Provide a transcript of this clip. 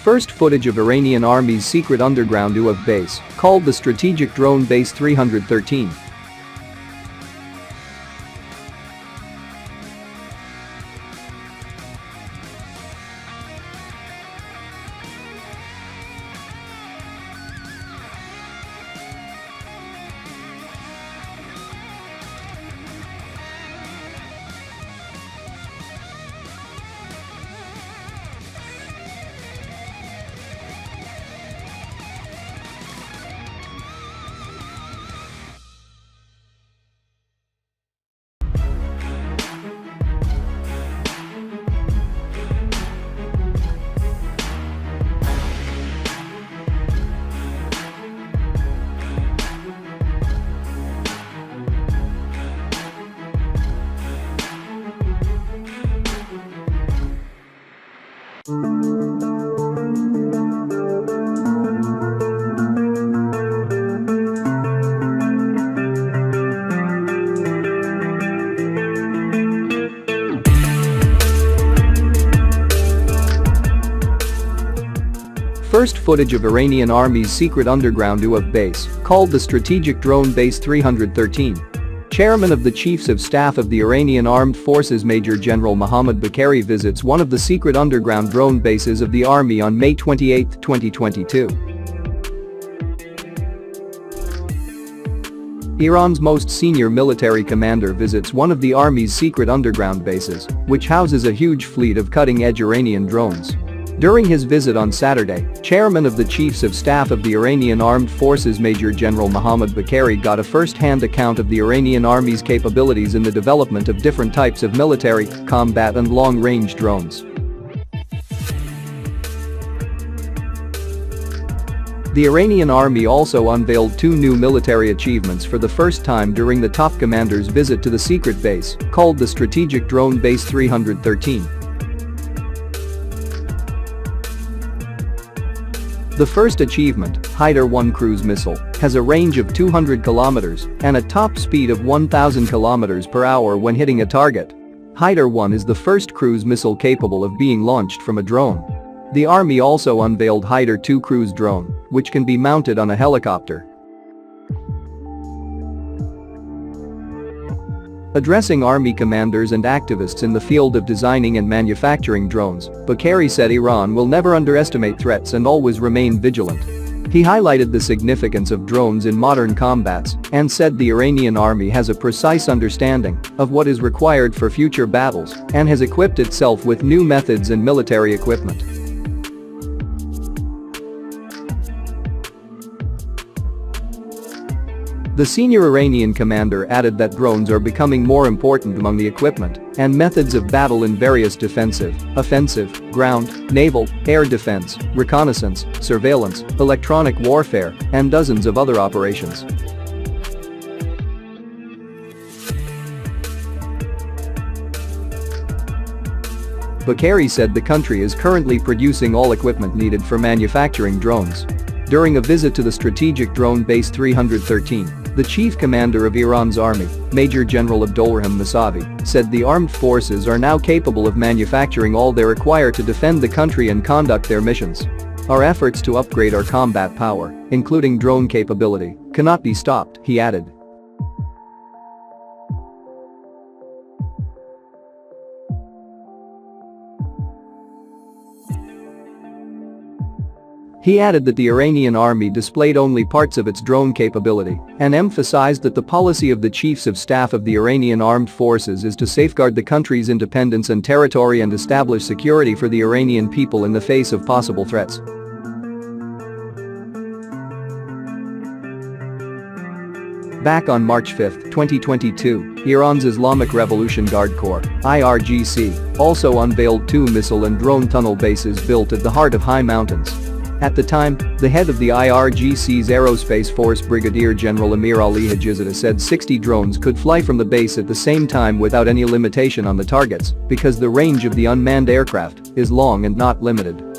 First footage of Iranian Army's secret underground UAV base, called the Strategic Drone Base 313. First footage of Iranian Army's secret underground UAV base, called the Strategic Drone Base 313. Chairman of the Chiefs of Staff of the Iranian Armed Forces Major General Mohammad Baqeri visits one of the secret underground drone bases of the army on May 28, 2022. Iran's most senior military commander visits one of the army's secret underground bases, which houses a huge fleet of cutting-edge Iranian drones. During his visit on Saturday, Chairman of the Chiefs of Staff of the Iranian Armed Forces Major General Mohammad Baqeri got a first-hand account of the Iranian Army's capabilities in the development of different types of military, combat and long-range drones. The Iranian Army also unveiled two new military achievements for the first time during the top commander's visit to the secret base, called the Strategic Drone Base 313. The first achievement, Hellfire cruise missile, has a range of 200 kilometers and a top speed of 1,000 kilometers per hour when hitting a target. Hellfire is the first cruise missile capable of being launched from a drone. The Army also unveiled Hellfire cruise drone, which can be mounted on a helicopter. Addressing Army commanders and activists in the field of designing and manufacturing drones, Baqeri said Iran will never underestimate threats and always remain vigilant. He highlighted the significance of drones in modern combats and said the Iranian army has a precise understanding of what is required for future battles and has equipped itself with new methods and military equipment. The senior Iranian commander added that drones are becoming more important among the equipment and methods of battle in various defensive, offensive, ground, naval, air defense, reconnaissance, surveillance, electronic warfare, and dozens of other operations. Baqeri said the country is currently producing all equipment needed for manufacturing drones. During a visit to the Strategic Drone Base 313, the chief commander of Iran's army, Major General Abdolrahim Musavi, said the armed forces are now capable of manufacturing all they require to defend the country and conduct their missions. Our efforts to upgrade our combat power, including drone capability, cannot be stopped, he added. He added that the Iranian army displayed only parts of its drone capability and emphasized that the policy of the Chiefs of Staff of the Iranian Armed Forces is to safeguard the country's independence and territory and establish security for the Iranian people in the face of possible threats. Back on March 5, 2022, Iran's Islamic Revolution Guard Corps, IRGC, also unveiled two missile and drone tunnel bases built at the heart of high mountains. At the time, the head of the IRGC's Aerospace Force Brigadier General Amir Ali Hajizadeh said 60 drones could fly from the base at the same time without any limitation on the targets because the range of the unmanned aircraft is long and not limited.